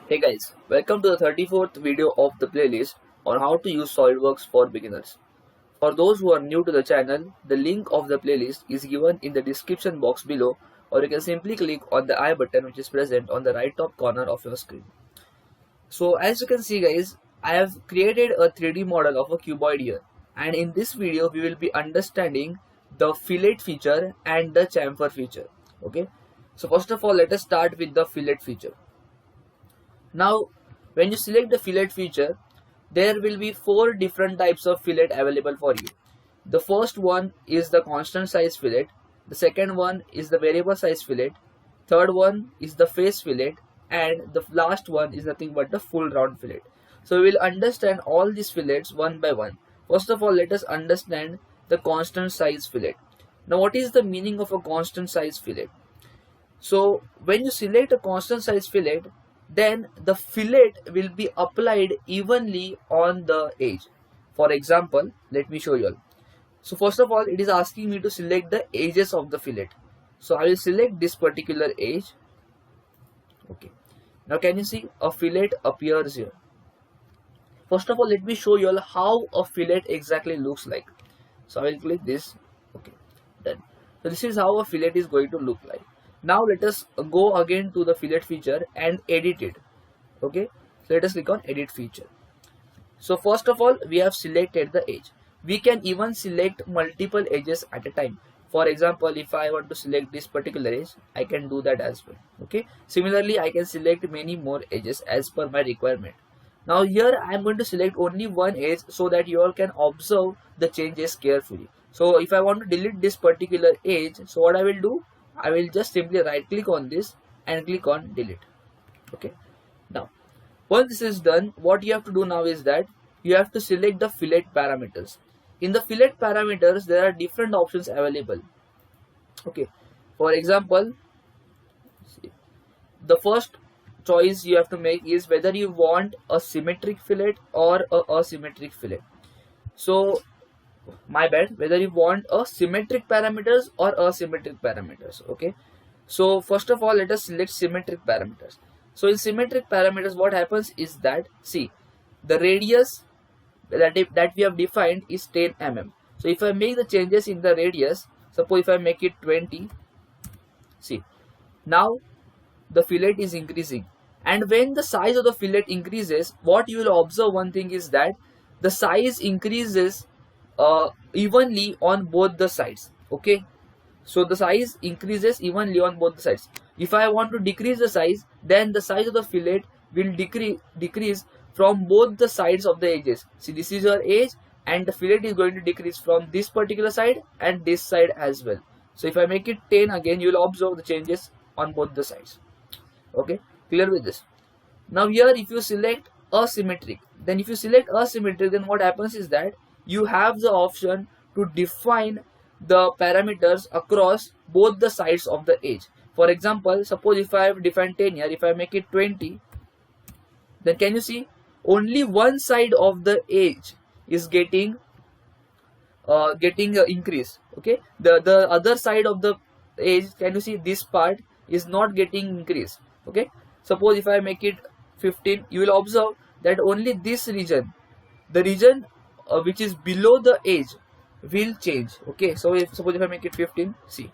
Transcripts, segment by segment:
Hey guys, welcome to the 34th video of the playlist on how to use SolidWorks for beginners. For those who are new to the channel, the link of the playlist is given in the description box below, or you can simply click on the I button which is present on the right top corner of your screen. So as you can see guys, I have created a 3D model of a cuboid here, and in this video we will be understanding the fillet feature and the chamfer feature. Okay, so first of all let us start with the fillet feature. Now, when you select the fillet feature, there will be 4 different types of fillet available for you. The first one is the constant size fillet, the second one is the variable size fillet, third one is the face fillet, and the last one is nothing but the full round fillet. So we will understand all these fillets one by one. First of all, let us understand the constant size fillet. Now, what is the meaning of a constant size fillet? So when you select a constant size fillet, then the fillet will be applied evenly on the edge. For example, let me show you all. So first of all, it is asking me to select the edges of the fillet. So I will select this particular edge. Okay. Now can you see a fillet appears here? First of all, let me show you all how a fillet exactly looks like. So I will click this. Okay. Done. So this is how a fillet is going to look like. Now let us go again to the fillet feature and edit it. Okay, so let us click on edit feature. So first of all, we have selected the edge. We can even select multiple edges at a time. For example, if I want to select this particular edge, I can do that as well. Okay, similarly I can select many more edges as per my requirement. Now here I am going to select only one edge so that you all can observe the changes carefully. So if I want to delete this particular edge, so what I will do, I will just simply right click on this and click on delete. Okay, now once this is done, what you have to do now is that you have to select the fillet parameters. In the fillet parameters, there are different options available. Okay, for example, the first choice you have to make is whether you want a symmetric fillet or a asymmetric fillet. So my bad, whether you want a symmetric parameters or asymmetric parameters. Okay, so first of all let us select symmetric parameters. So in symmetric parameters, what happens is that, see, the radius that we have defined is 10 mm. So if I make the changes in the radius, suppose if I make it 20, see, now the fillet is increasing, and when the size of the fillet increases, what you will observe, one thing is that the size increases evenly on both the sides. Okay, so the size increases evenly on both the sides. If I want to decrease the size, then the size of the fillet will decrease from both the sides of the edges. See, this is your edge, and the fillet is going to decrease from this particular side and this side as well. So if I make it 10 again, you will observe the changes on both the sides. Okay, clear with this? Now here if you select asymmetric, then what happens is that you have the option to define the parameters across both the sides of the edge. For example, suppose if I have defined 10 here, if I make it 20, then can you see only one side of the edge is getting increase. Okay, the other side of the edge, can you see this part is not getting increased. Okay, suppose if I make it 15, you will observe that only this region, the region which is below the edge, will change. Okay, so if suppose if I make it 15, see,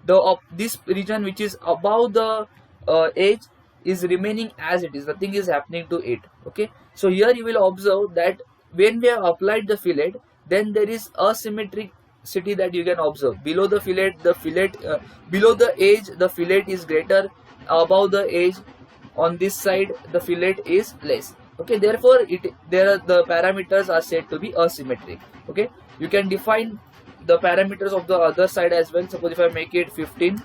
the this region which is above the edge is remaining as it is, nothing is happening to it. Okay, so here you will observe that when we have applied the fillet, then there is asymmetricity that you can observe. Below the fillet, below the edge, the fillet is greater. Above the edge, on this side, the fillet is less. Okay, therefore the parameters are said to be asymmetric. Okay, you can define the parameters of the other side as well. Suppose if I make it 15,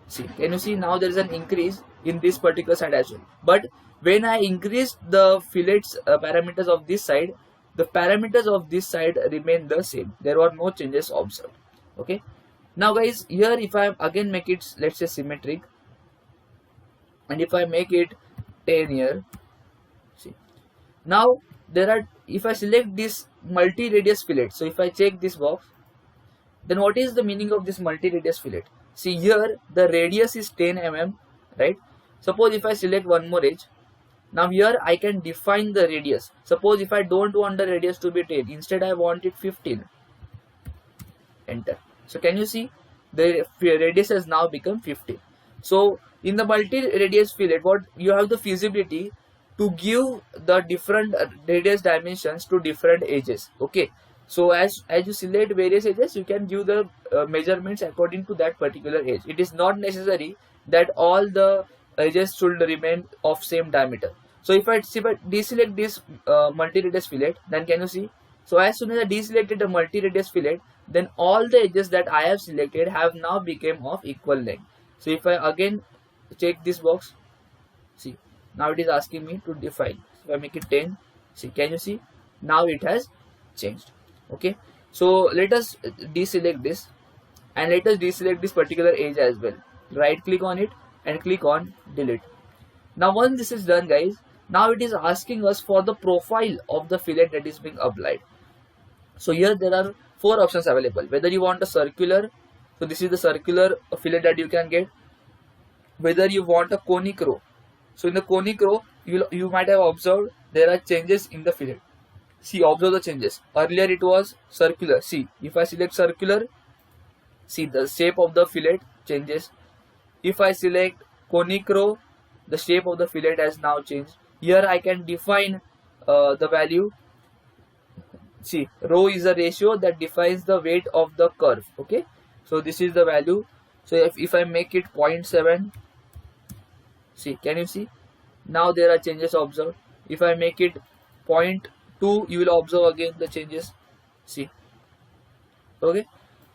see, can you see now there is an increase in this particular side as well. But when I increase the fillets parameters of this side, the parameters of this side remain the same. There are no changes observed. Okay, now guys, here if I again make it, let's say, symmetric, and if I make it 10 here, see, now there are, if I select this multi-radius fillet, so if I check this box, then what is the meaning of this multi-radius fillet? See, here the radius is 10 mm, right? Suppose if I select one more edge, Now here I can define the radius. Suppose if I don't want the radius to be 10, instead I want it 15. Enter. So can you see the radius has now become 15. So in the multi-radius fillet, what you have the feasibility to give the different radius dimensions to different edges. Okay. So as you select various edges, you can give the measurements according to that particular edge. It is not necessary that all the edges should remain of same diameter. So if I deselect this multi-radius fillet, then can you see? So as soon as I deselected the multi-radius fillet, then all the edges that I have selected have now become of equal length. So if I again check this box, see, now it is asking me to define. So I make it 10. See, can you see? Now it has changed. Okay. So let us deselect this, and let us deselect this particular edge as well. Right click on it and click on delete. Now once this is done, guys, now it is asking us for the profile of the fillet that is being applied. So here there are 4 options available. Whether you want a circular, so this is the circular fillet that you can get. Whether you want a conic row, so in the conic row you might have observed there are changes in the fillet. See, observe the changes. Earlier it was circular. See, if I select circular, see the shape of the fillet changes. If I select conic row, the shape of the fillet has now changed. Here I can define the value. See, rho is a ratio that defines the weight of the curve. Okay, so this is the value. So if I make it 0.7, see, can you see? Now there are changes observed. If I make it 0.2, you will observe again the changes. See. Okay.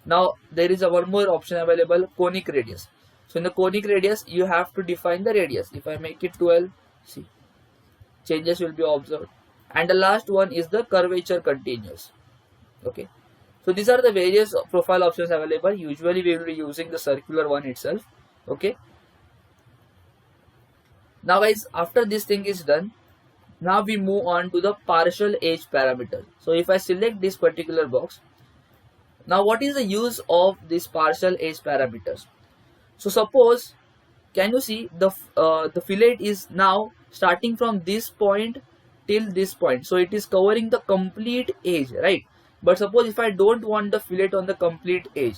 Now there is one more option available, conic radius. So in the conic radius, you have to define the radius. If I make it 12, see, changes will be observed. And the last one is the curvature continuous. Okay. So these are the various profile options available. Usually we will be using the circular one itself. Okay. Now guys, after this thing is done, now we move on to the partial edge parameter. So if I select this particular box, now what is the use of this partial edge parameters? So suppose, can you see the fillet is now starting from this point till this point. So it is covering the complete edge, right? But suppose if I don't want the fillet on the complete edge,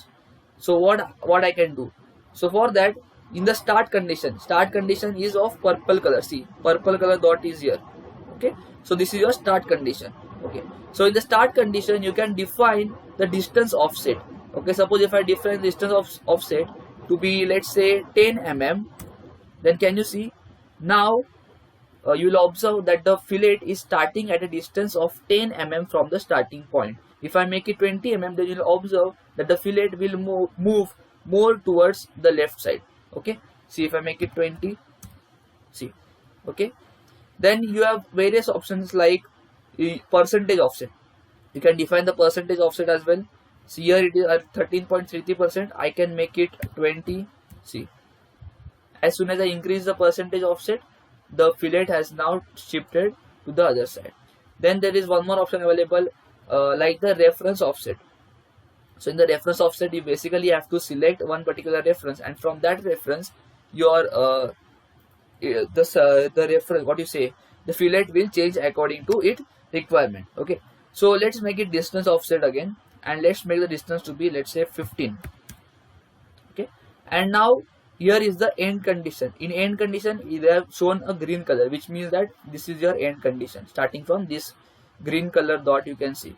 so what I can do? So for that, in the start condition is of purple color. See, purple color dot is here. Okay, so this is your start condition. Okay, so in the start condition you can define the distance offset. Okay, suppose if I define the distance of offset to be, let's say, 10 mm, then can you see now you will observe that the fillet is starting at a distance of 10 mm from the starting point. If I make it 20 mm, then you will observe that the fillet will move more towards the left side. Okay, see, if I make it 20, see. Okay, then you have various options like percentage offset. You can define the percentage offset as well. See, here it is at 13.33%. I can make it 20. See, as soon as I increase the percentage offset, the fillet has now shifted to the other side. Then there is one more option available, like the reference offset. So in the reference offset, you basically have to select one particular reference, and from that reference, your the reference, what you say, the fillet will change according to its requirement. Okay, so let's make it distance offset again, and let's make the distance to be, let's say, 15. Okay, and now here is the end condition. In end condition, they have shown a green color, which means that this is your end condition. Starting from this green color dot, you can see.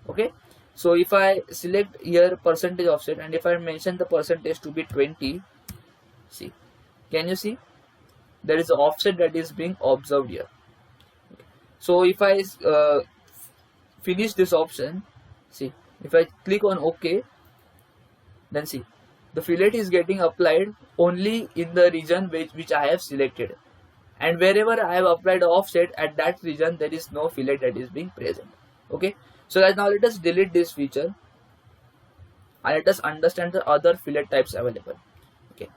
Okay, so if I select here percentage offset, and if I mention the percentage to be 20, see, can you see there is an offset that is being observed here. Okay. So if I finish this option, see, if I click on OK, then see, the fillet is getting applied only in the region which I have selected, and wherever I have applied offset, at that region there is no fillet that is being present. Okay, so guys, now let us delete this feature and let us understand the other fillet types available. Okay,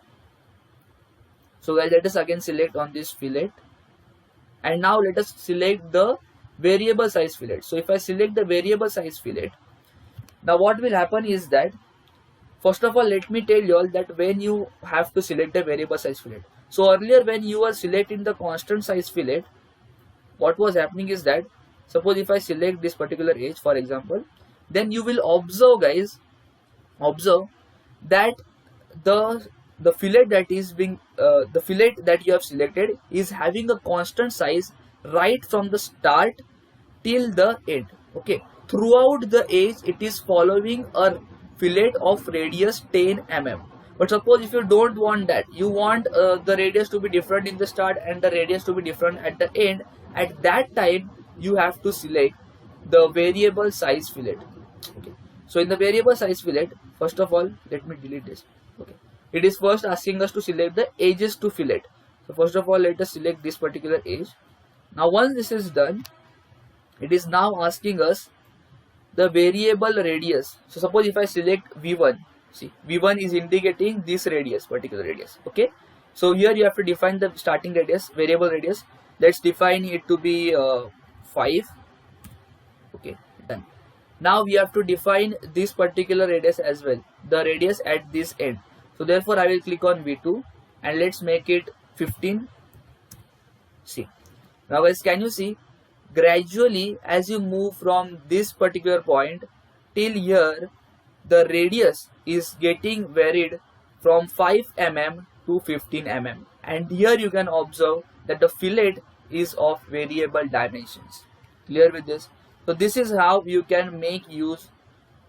so guys, let us again select on this fillet, and now let us select the variable size fillet. So if I select the variable size fillet, now what will happen is that, first of all, let me tell you all that when you have to select the variable size fillet. So earlier when you were selecting the constant size fillet, what was happening is that, suppose if I select this particular edge for example, then you will observe guys, observe that the fillet that is being the fillet that you have selected is having a constant size right from the start till the end. Okay, throughout the edge it is following a fillet of radius 10 mm. But suppose if you don't want that, you want the radius to be different in the start and the radius to be different at the end, at that time you have to select the variable size fillet. Okay, so in the variable size fillet, first of all let me delete this. Okay, it is first asking us to select the edges to fillet. So first of all let us select this particular edge. Now once this is done, it is now asking us the variable radius. So suppose if I select V1, see V1 is indicating this radius, particular radius. Okay, so here you have to define the starting radius, variable radius. Let's define it to be 5. Okay, done. Now we have to define this particular radius as well, the radius at this end. So therefore I will click on V2 and let's make it 15. See, now guys, can you see, gradually as you move from this particular point till here, the radius is getting varied from 5 mm to 15 mm, and here you can observe that the fillet is of variable dimensions. Clear with this? So this is how you can make use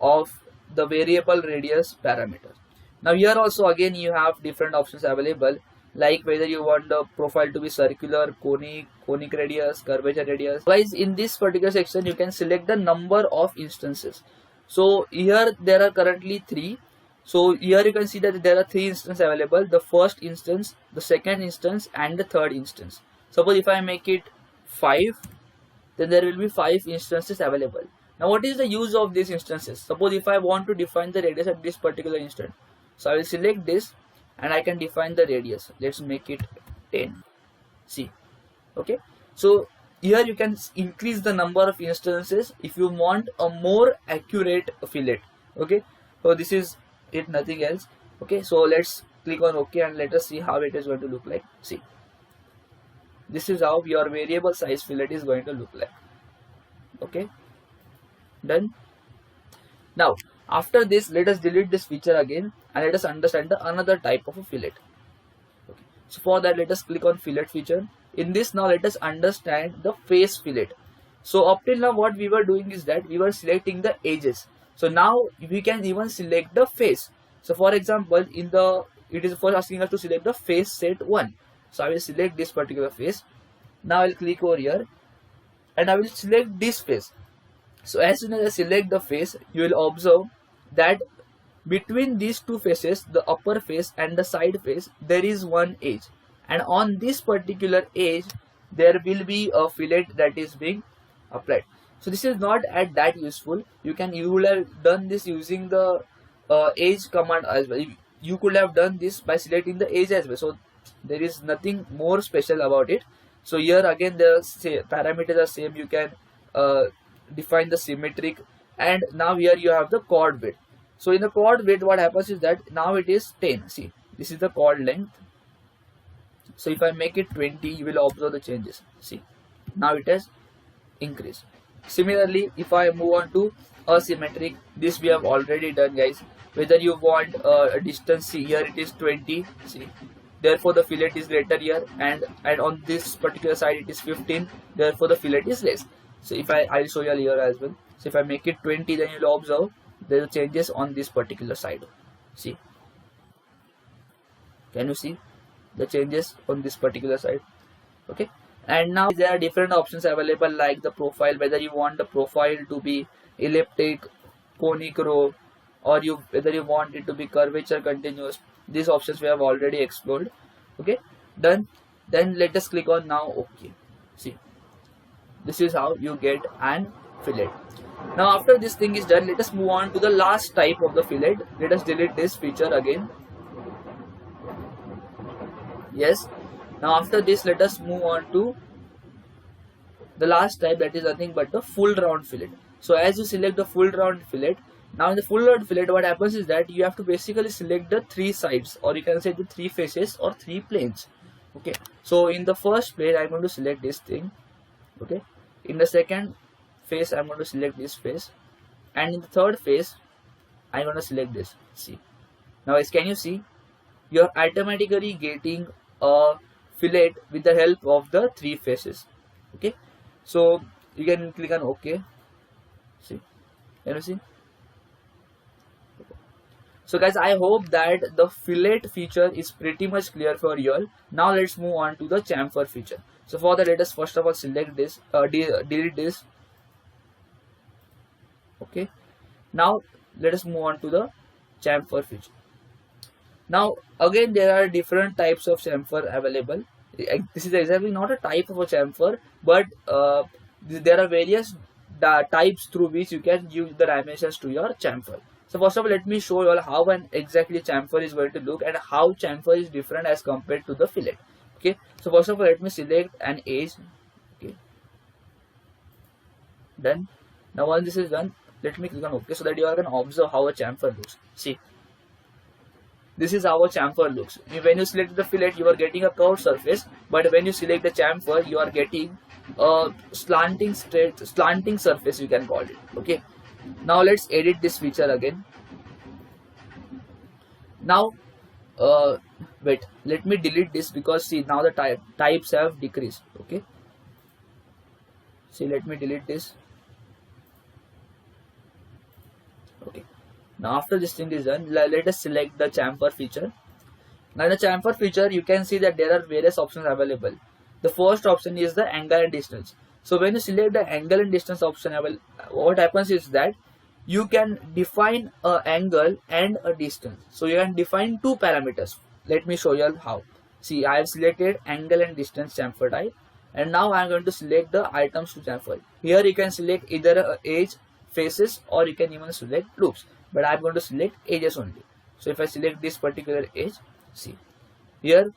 of the variable radius parameter. Now here also again you have different options available, like whether you want the profile to be circular, conic radius, curvature radius. Guys, in this particular section you can select the number of instances. So here there are currently 3. So here you can see that there are 3 instances available: the first instance, the second instance, and the third instance. Suppose if I make it 5, then there will be 5 instances available. Now what is the use of these instances? Suppose if I want to define the radius at this particular instant, so I will select this and I can define the radius. Let's make it 10. See, okay, so here you can increase the number of instances if you want a more accurate fillet. Okay, so this is it, nothing else. Okay, so let's click on OK and let us see how it is going to look like. See, this is how your variable size fillet is going to look like. Okay, done. Now after this, let us delete this feature again and let us understand the another type of a fillet. Okay, so for that let us click on fillet feature. In this, now let us understand the face fillet. So up till now what we were doing is that we were selecting the edges. So now we can even select the face. So for example, in the, it is first asking us to select the face set 1. So I will select this particular face. Now I will click over here and I will select this face. So as soon as I select the face, you will observe that between these two faces, the upper face and the side face, there is one edge, and on this particular edge there will be a fillet that is being applied. So this is not at that useful. You would have done this using the edge command as well. You could have done this by selecting the edge as well. So there is nothing more special about it. So here again the parameters are same. You can define the symmetric, and now here you have the chord width. So in the chord width, what happens is that now it is 10. See, this is the chord length. So if I make it 20, you will observe the changes. See, now it has increased. Similarly, if I move on to asymmetric, this we have already done, guys. Whether you want a distance, see here it is 20. See, therefore the fillet is greater here, and on this particular side it is 15. Therefore the fillet is less. So if I'll show you here as well. So if I make it 20, then you'll observe there are changes on this particular side. See, can you see the changes on this particular side? Okay, and now there are different options available, like the profile, whether you want the profile to be elliptic, conic row, or whether you want it to be curvature continuous. These options we have already explored. Okay, done. Then let us click on now OK. See, this is how you get an fillet. Now after this thing is done, let us move on to the last type of the fillet. Let us delete this feature again. Yes, now after this let us move on to the last type, that is nothing but the full round fillet. So as you select the full round fillet, now in the full round fillet what happens is that you have to basically select the 3 sides, or you can say the 3 faces or 3 planes. Okay, so in the first plane I am going to select this thing. Okay, in the second face I'm going to select this face, and in the third face I'm going to select this. See, now guys, can you see, you're automatically getting a fillet with the help of the three faces. Okay, so you can click on OK. See, can you see? So guys, I hope that the fillet feature is pretty much clear for you all. Now let's move on to the chamfer feature. So for that, let us first of all select this, delete this. Okay, now let us move on to the chamfer feature. Now again, there are different types of chamfer available. This is exactly not a type of a chamfer, but there are various types through which you can give the dimensions to your chamfer. So first of all, let me show you all how an exactly chamfer is going to look and how chamfer is different as compared to the fillet. Okay, so first of all, let me select an edge. Okay, done. Now once this is done, let me click on OK so that you all can observe how a chamfer looks. See, this is how a chamfer looks. When you select the fillet, you are getting a curved surface, but when you select the chamfer, you are getting a slanting surface, you can call it. Okay, now let's edit this feature again. Now wait, let me delete this because see, now the types have decreased. Okay, see, let me delete this. Okay, now after this thing is done, let us select the chamfer feature. Now in the chamfer feature, you can see that there are various options available. The first option is the angle and distance. So when you select the angle and distance option, what happens is that you can define an angle and a distance. So you can define two parameters. Let me show you how. See, I have selected angle and distance chamfer type, and now I am going to select the items to chamfer. Here you can select either edge, faces, or you can even select loops, but I am going to select edges only. So if I select this particular edge, see here,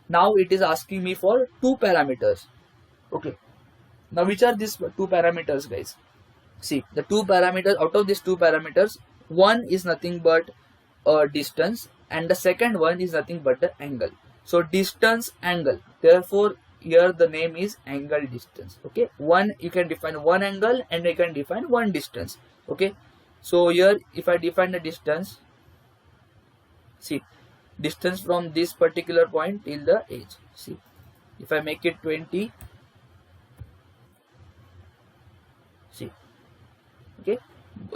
now it is asking me for two parameters. Okay, now which are these two parameters, guys? See, the two parameters, out of these two parameters, one is nothing but distance, and the second one is nothing but the angle. So distance, angle, therefore here the name is angle distance. Okay, one, you can define one angle and you can define one distance. Okay, so here if I define the distance, see, distance from this particular point till the edge. See, if I make it 20, see, okay,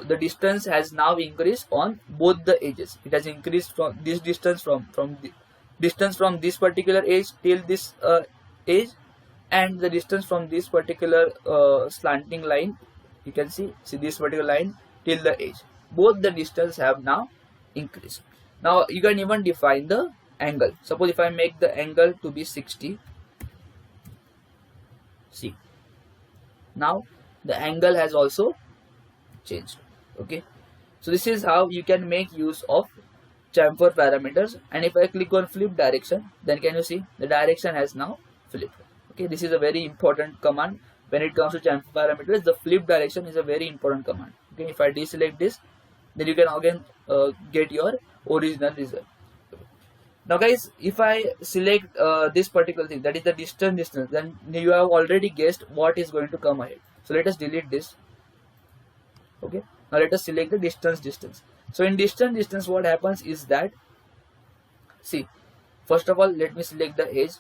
the distance has now increased on both the edges. It has increased from this distance from the distance from this particular edge till this edge, and the distance from this particular slanting line, you can see this particular line till the edge. Both the distance have now increased. Now you can even define the angle. Suppose if I make the angle to be 60, see, now the angle has also changed. Okay, so this is how you can make use of chamfer parameters. And if I click on flip direction, then can you see the direction has now flipped. Okay, this is a very important command when it comes to chamfer parameters. The flip direction is a very important command. Okay, if I deselect this, then you can again get your original result. Now guys, if I select this particular thing, that is the distance, then you have already guessed what is going to come ahead. So let us delete this. Okay, now let us select the distance. So in distance, what happens is that, see, first of all, let me select the edge.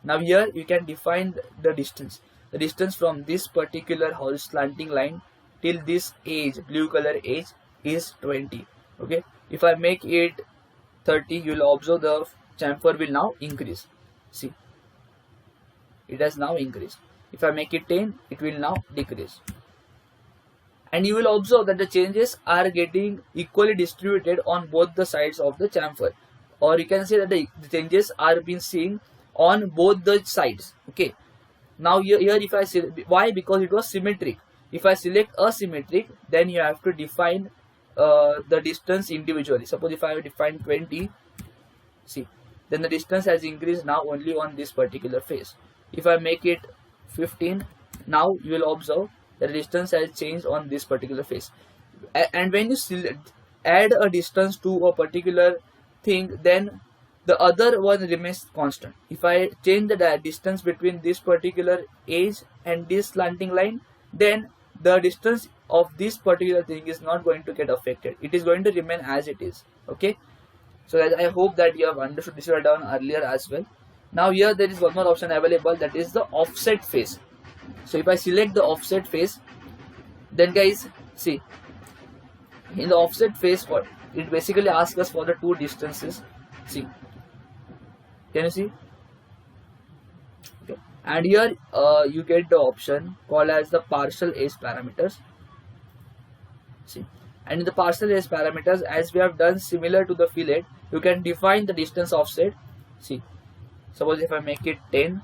Now here you can define the distance. The distance from this particular slanting line till this edge, blue color edge, is 20. Okay, if I make it 30, you will observe the chamfer will now increase. See, it has now increased. If I make it 10, it will now decrease. And you will observe that the changes are getting equally distributed on both the sides of the chamfer, or you can say that the changes are being seen on both the sides. Okay, now here if I say, why? Because it was symmetric. If I select asymmetric, then you have to define the distance individually. Suppose if I define 20, see, then the distance has increased now only on this particular face. If I make it 15, now you will observe the distance has changed on this particular face. And when you add a distance to a particular thing, then the other one remains constant. If I change the distance between this particular edge and this slanting line, then the distance of this particular thing is not going to get affected. It is going to remain as it is. Okay, so I hope that you have understood this. We have done earlier as well. Now here there is one more option available, that is the offset phase. So if I select the offset phase, then guys, see, in the offset phase, what it basically asks us for the two distances. See, can you see? Okay. And here you get the option called as the partial edge parameters. See, and in the partial edge parameters, as we have done similar to the fillet, you can define the distance offset. See, suppose if I make it 10,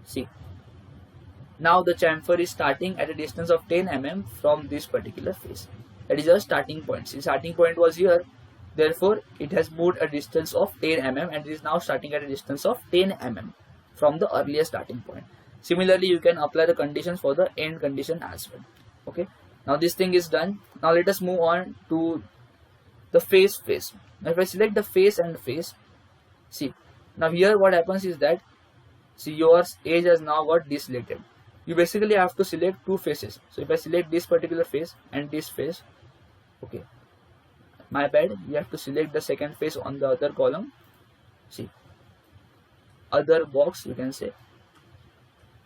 see, now the chamfer is starting at a distance of 10 mm from this particular face. That is a starting point. See, starting point was here, therefore it has moved a distance of 10 mm and it is now starting at a distance of 10 mm from the earlier starting point. Similarly, you can apply the conditions for the end condition as well. Okay, now this thing is done. Now let us move on to the face. Now if I select the face and face, see, now here what happens is that, see, your edge has now got deselected. You basically have to select two faces. So if I select this particular face and this face, okay, my bad, you have to select the second face on the other column. See, other box, you can say.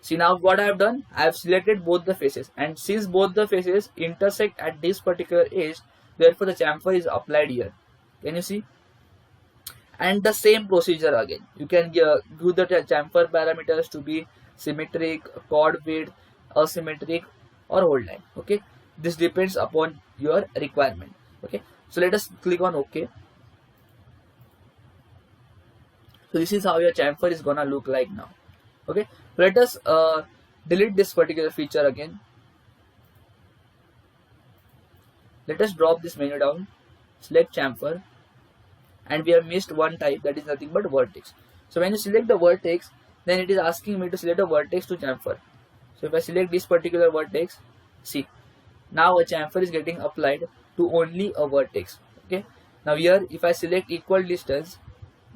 See, now what I have done, I have selected both the faces, and since both the faces intersect at this particular edge, therefore the chamfer is applied here. Can you see? And the same procedure again. You can do the chamfer parameters to be symmetric, chord width, asymmetric, or whole line. Okay, this depends upon your requirement. Okay, so let us click on OK. So this is how your chamfer is gonna look like now. Okay, let us delete this particular feature again. Let us drop this menu down, select chamfer, and we have missed one type, that is nothing but vertex. So when you select the vertex, then it is asking me to select a vertex to chamfer. So if I select this particular vertex, see, now a chamfer is getting applied to only a vertex. Okay, now here if I select equal distance,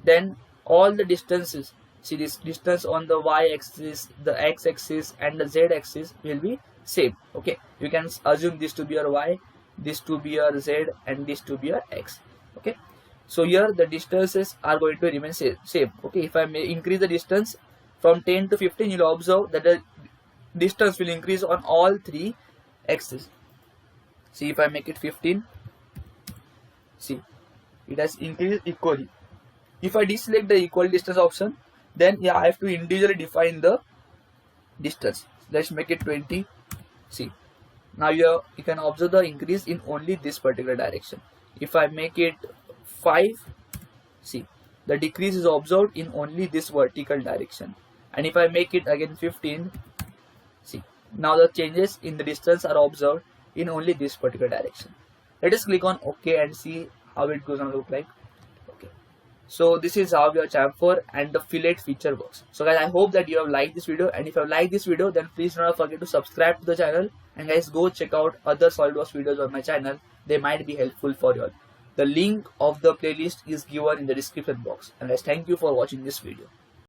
then all the distances, see, this distance on the y-axis, the x-axis, and the z-axis will be same. Okay, you can assume this to be your y, this to be your z, and this to be your x. Okay, so here the distances are going to remain same. Okay, if I may increase the distance from 10 to 15, you will observe that the distance will increase on all three axes. See, if I make it 15, see, it has increased equally. If I deselect the equal distance option, then yeah, I have to individually define the distance. Let's make it 20. See, now you can observe the increase in only this particular direction. If I make it 5, see, the decrease is observed in only this vertical direction. And if I make it again 15, see, now the changes in the distance are observed in only this particular direction. Let us click on OK and see how it goes on look like. Okay, so this is how your chamfer and the fillet feature works. So guys, I hope that you have liked this video, and if you have liked this video, then please do not forget to subscribe to the channel, and guys, go check out other SolidWorks videos on my channel. They might be helpful for you all. The link of the playlist is given in the description box. And guys, thank you for watching this video.